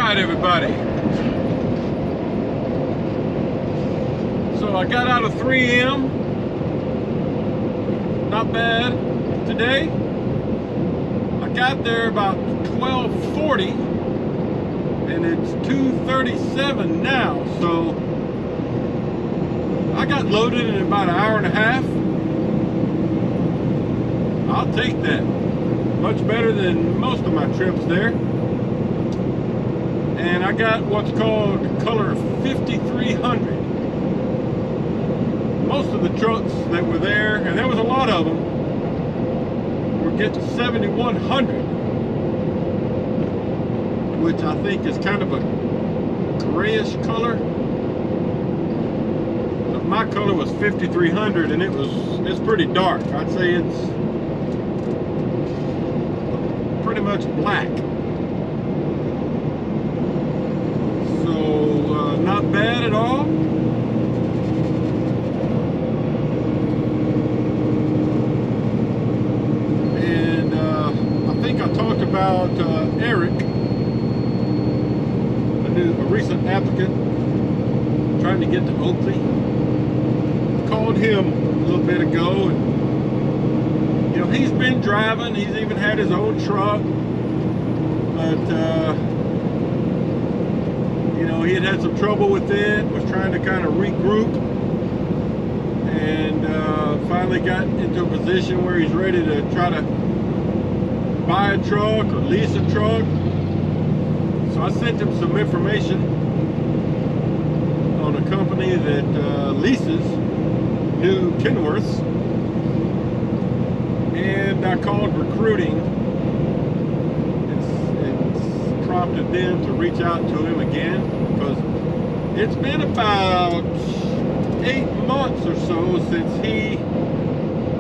right, everybody. So I got out of 3M. Not bad today. I got there about 12:40 and it's 2:37 now. So I got loaded in about an hour and a half. I'll take that. Much better than most of my trips there. And I got what's called color 5300. Most of the trucks that were there, and there was a lot of them, were getting 7100, which I think is kind of a grayish color. But my color was 5300, and it's pretty dark. I'd say it's pretty much black. So not bad at all. And I think I talked about Eric, a recent applicant trying to get to Oakley. Called him a little bit ago, and you know, he's been driving, he's even had his own truck, but you know, he had some trouble with it, was trying to kind of regroup, and finally got into a position where he's ready to try to buy a truck or lease a truck. So I sent him some information on a company that leases new Kenworths, and I called recruiting. It's prompted them to reach out to him again, because it's been about 8 months or so since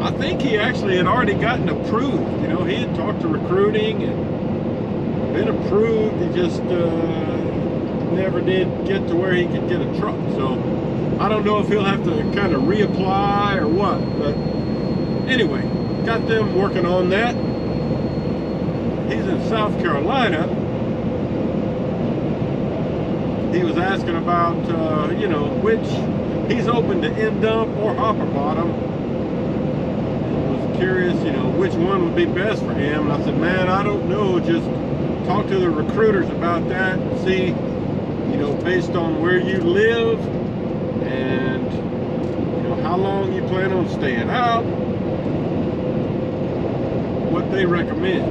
I think he actually had already gotten approved. You know, he had talked to recruiting and been approved. He just never did get to where he could get a truck. So I don't know if he'll have to kind of reapply or what, but anyway, got them working on that. He's in South Carolina. He was asking about, you know, which he's open to end dump or hopper bottom. And was curious, you know, which one would be best for him. And I said, man, I don't know. Just talk to the recruiters about that and see, you know, based on where you live and, you know, how long you plan on staying out, what they recommend.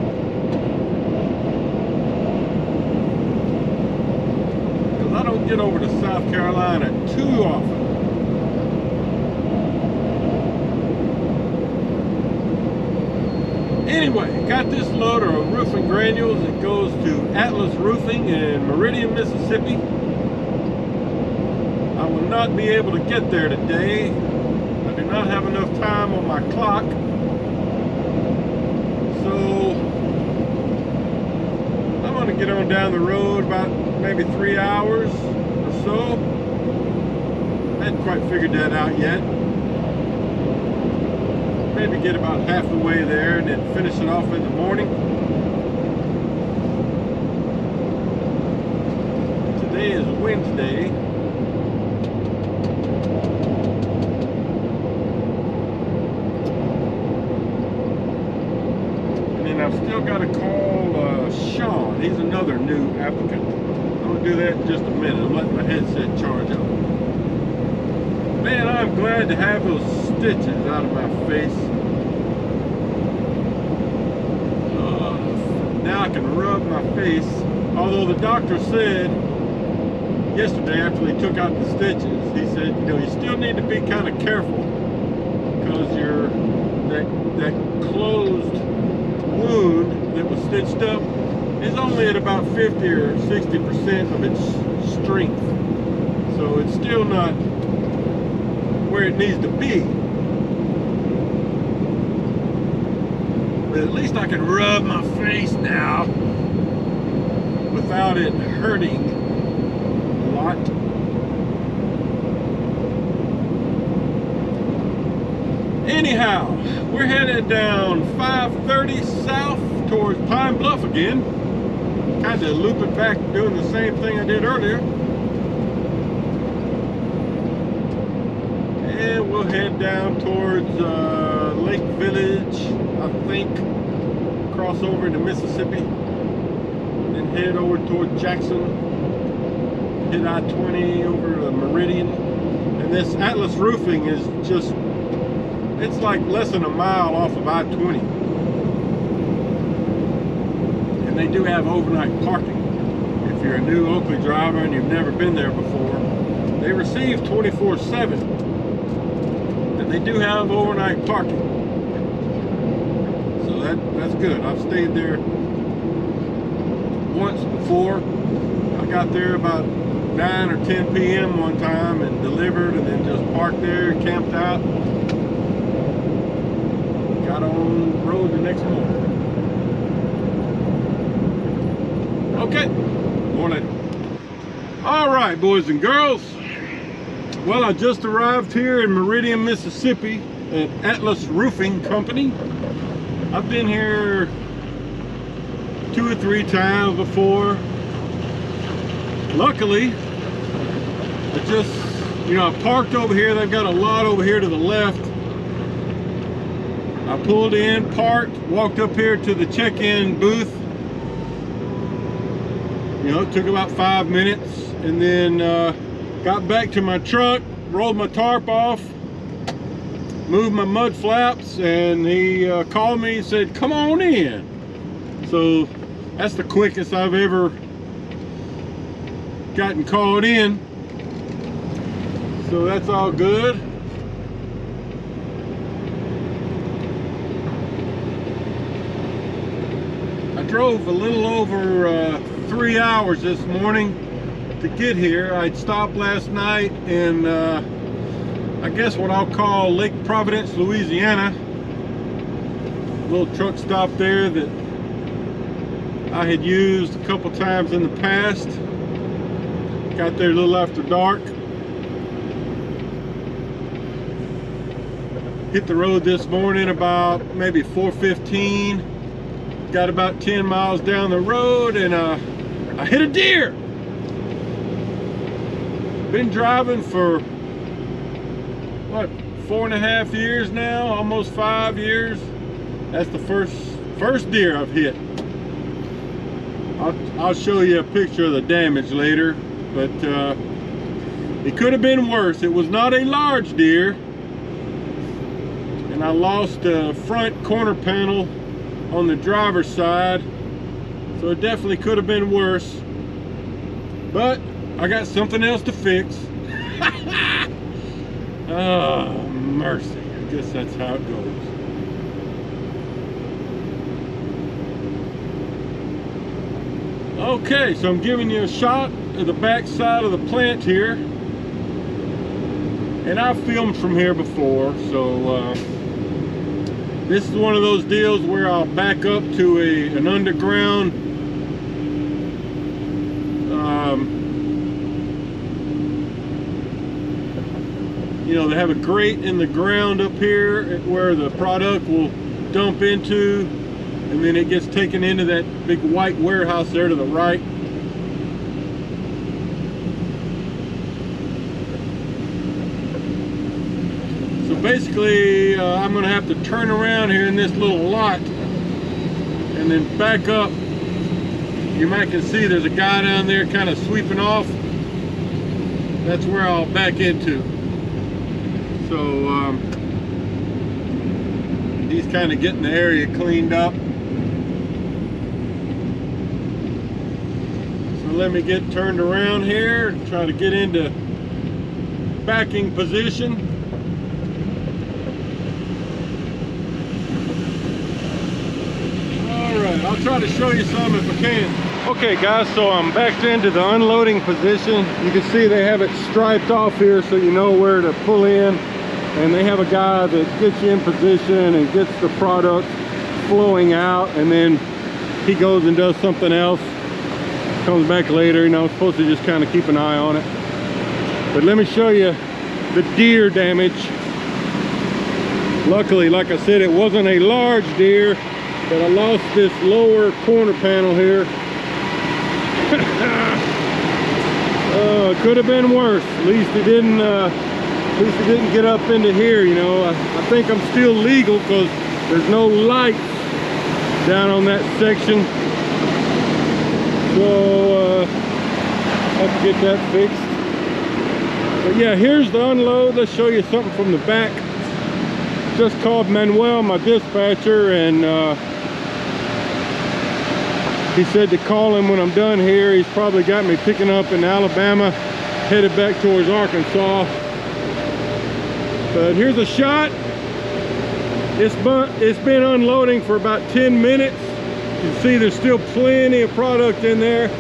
Because I don't get over to South Carolina too often. Anyway, got this load of roofing granules. It goes to Atlas Roofing in Meridian, Mississippi. I will not be able to get there today. I do not have enough time on my clock. So I'm going to get on down the road about maybe 3 hours or so. I hadn't quite figured that out yet. Maybe get about half the way there and then finish it off in the morning. Today is Wednesday. And then I've still got to call Sean. He's another new applicant. I'm going to do that in just a minute. I'm letting my headset charge up. Man, I'm glad to have those stitches out of my face. Now I can rub my face. Although the doctor said yesterday, after they took out the stitches, he said, you know, you still need to be kind of careful, because that closed wound that was stitched up is only at about 50 or 60% of its strength. So it's still not where it needs to be. But at least I can rub my face now without it hurting a lot. Anyhow, we're headed down 530 south towards Pine Bluff again. kind of looping back, doing the same thing I did earlier. And we'll head down towards Lake Village, I think. Cross over into Mississippi. Then head over toward Jackson. Hit I-20 over to Meridian. And this Atlas Roofing is just, it's like less than a mile off of I-20. And they do have overnight parking. If you're a new Oakley driver and you've never been there before, they receive 24/7. And they do have overnight parking. So that's good. I've stayed there once before. I got there about 9 or 10 p.m. one time and delivered, and then just parked there, camped out, got on the road the next morning. Okay, more later. All right, boys and girls. Well, I just arrived here in Meridian, Mississippi at Atlas Roofing Company. I've been here 2 or 3 times before. Luckily, I just, I parked over here. They've got a lot over here to the left. I pulled in, parked, walked up here to the check-in booth. It took about 5 minutes, and then got back to my truck, rolled my tarp off, moved my mud flaps, and he called me and said, "Come on in." So that's the quickest I've ever gotten called in. So that's all good. I drove a little over 3 hours this morning to get here. I'd stopped last night in I guess what I'll call Lake Providence, Louisiana. A little truck stop there that I had used a couple times in the past. Got there a little after dark. Hit the road this morning about maybe 4:15. Got about 10 miles down the road, and I hit a deer. Been driving for what, 4.5 years now, almost 5 years. That's the first deer I've hit. I'll show you a picture of the damage later, but it could have been worse. It was not a large deer, and I lost the front corner panel on the driver's side, so it definitely could have been worse, but I got something else to fix. Oh, mercy. I guess that's how it goes. Okay, so I'm giving you a shot of the back side of the plant here, and I've filmed from here before, so this is one of those deals where I'll back up to an underground they have a grate in the ground up here where the product will dump into, and then it gets taken into that big white warehouse there to the right. So basically I'm gonna have to turn around here in this little lot and then back up. You might can see there's a guy down there kind of sweeping off. That's where I'll back into. So he's kind of getting the area cleaned up. So let me get turned around here, try to get into backing position. Alright, I'll try to show you some if I can. Okay guys, so I'm backed into the unloading position. You can see they have it striped off here so you know where to pull in. And they have a guy that gets you in position and gets the product flowing out, and then he goes and does something else, comes back later. I'm supposed to just kind of keep an eye on it. But let me show you the deer damage. Luckily, like I said, it wasn't a large deer, but I lost this lower corner panel here. could have been worse. At least it didn't get up into here, you know. I think I'm still legal because there's no lights down on that section. So have to get that fixed. But yeah, here's the unload. Let's show you something from the back. Just called Manuel, my dispatcher, and he said to call him when I'm done here. He's probably got me picking up in Alabama, headed back towards Arkansas. But here's a shot. It's been unloading for about 10 minutes. You can see there's still plenty of product in there.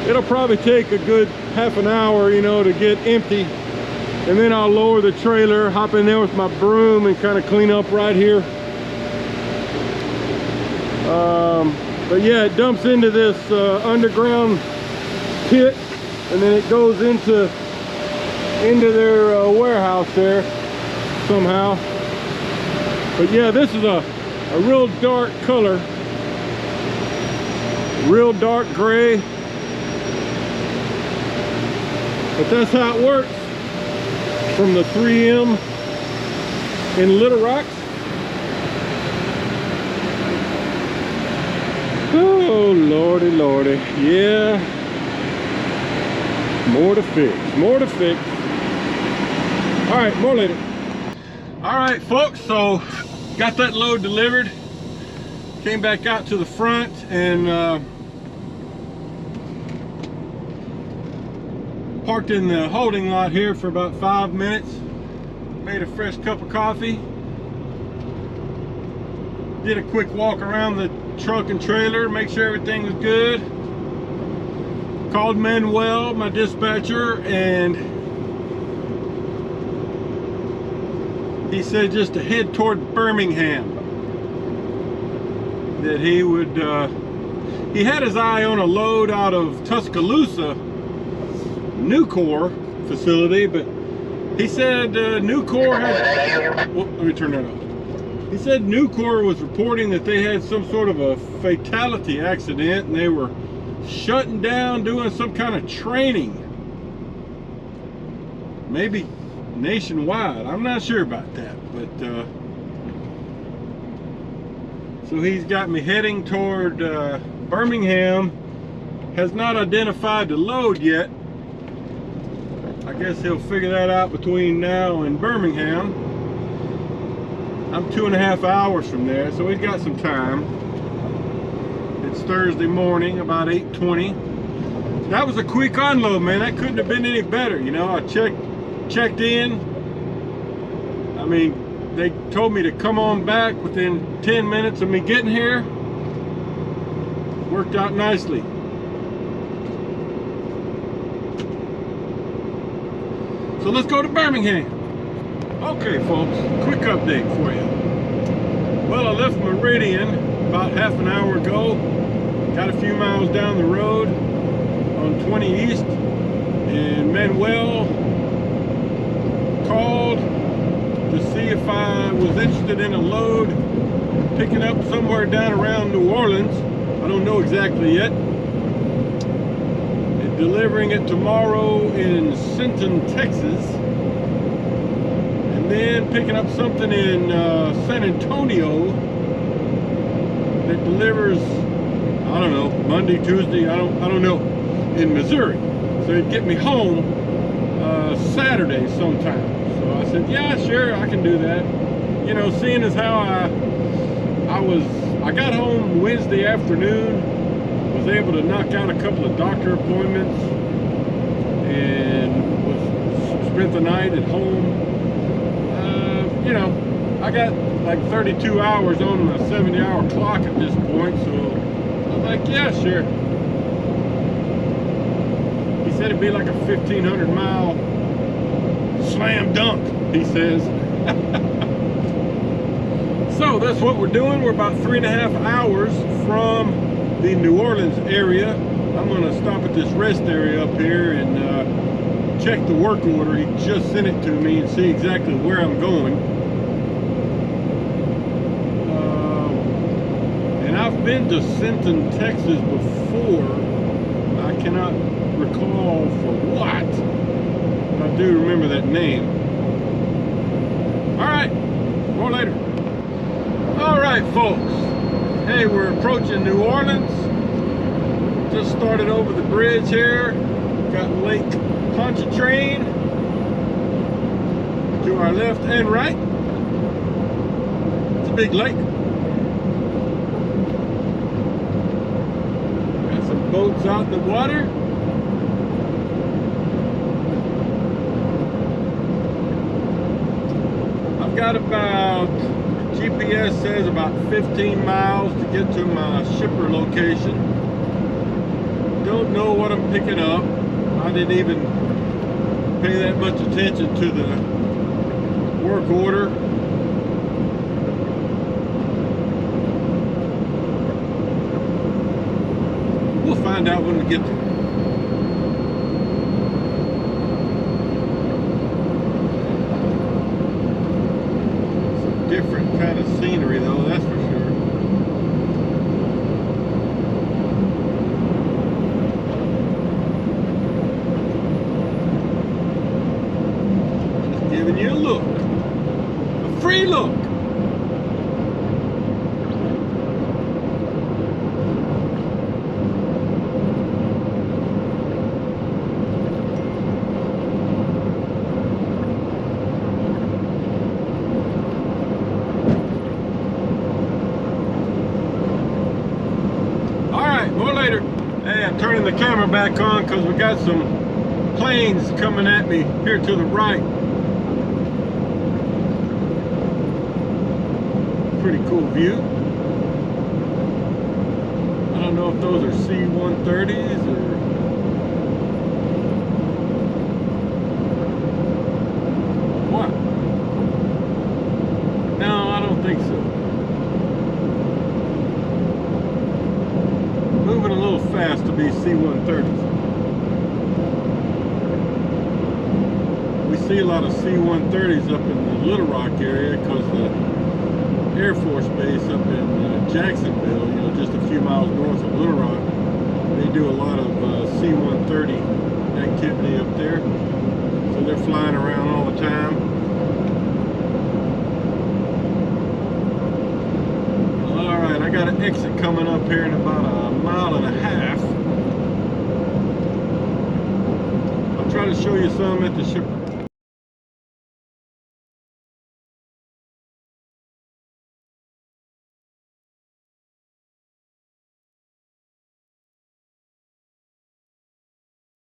It'll probably take a good half an hour, you know, to get empty. And then I'll lower the trailer, hop in there with my broom and kind of clean up right here. But yeah, it dumps into this underground pit, and then it goes into their warehouse there somehow. But yeah, this is a real dark color, real dark gray. But that's how it works from the 3M in Little Rocks. Oh, lordy, lordy. Yeah. More to fix. More to fix. All right, more later. All right, folks, so got that load delivered. Came back out to the front and parked in the holding lot here for about 5 minutes. Made a fresh cup of coffee. Did a quick walk around the truck and trailer, make sure everything was good. Called Manuel, my dispatcher, and he said just to head toward Birmingham. That he would, he had his eye on a load out of Tuscaloosa, Nucor facility, but he said Nucor had, well, let me turn that off. He said Nucor was reporting that they had some sort of a fatality accident and they were shutting down, doing some kind of training. Maybe nationwide. I'm not sure about that, but so he's got me heading toward Birmingham. Has not identified the load yet. I guess he'll figure that out between now and Birmingham. I'm 2.5 hours from there, so he's got some time. It's Thursday morning, about 8:20. That was a quick unload, man. That couldn't have been any better. You know, I checked in. I mean, they told me to come on back within 10 minutes of me getting here. Worked out nicely. So let's go to Birmingham. Okay, folks, quick update for you. Well, I left Meridian about half an hour ago. Got a few miles down the road on 20 East, and Manuel called to see if I was interested in a load picking up somewhere down around New Orleans. I don't know exactly yet. And delivering it tomorrow in Sinton, Texas. And then picking up something in San Antonio that delivers, I don't know, Monday, Tuesday, I don't know, in Missouri. So it'd get me home Saturday sometime. So I said, yeah, sure, I can do that. You know, seeing as how I got home Wednesday afternoon, was able to knock out a couple of doctor appointments, and spent the night at home. You know, I got like 32 hours on my 70-hour clock at this point, so I was like, yeah, sure. He said it'd be like a 1,500-mile slam dunk, he says. So that's what we're doing. We're about 3.5 hours from the New Orleans area. I'm going to stop at this rest area up here and check the work order. He just sent it to me and see exactly where I'm going. And I've been to Sinton, Texas before. I cannot recall for what. But I do remember that name. Alright, more later. Alright, folks. Hey, we're approaching New Orleans. Just started over the bridge here. Got Lake Pontchartrain to our left and right. It's a big lake. Got some boats out in the water. I've got about, GPS says about 15 miles to get to my shipper location. Don't know what I'm picking up. I didn't even pay that much attention to the work order. We'll find out when we get there. Some different kind of scenery though, that's for sure. Giving you a look, a free look. All right, more later. Hey, I'm turning the camera back on because we got some planes coming at me here to the right. Pretty cool view. I don't know if those are C-130s or what. No, I don't think so. Moving a little fast to be C-130s. We see a lot of C-130s up in the Little Rock area because the Air Force Base up in Jacksonville, you know, just a few miles north of Little Rock. They do a lot of C-130 activity up there. So they're flying around all the time. Alright, I got an exit coming up here in about a mile and a half. I'll try to show you some at the ship.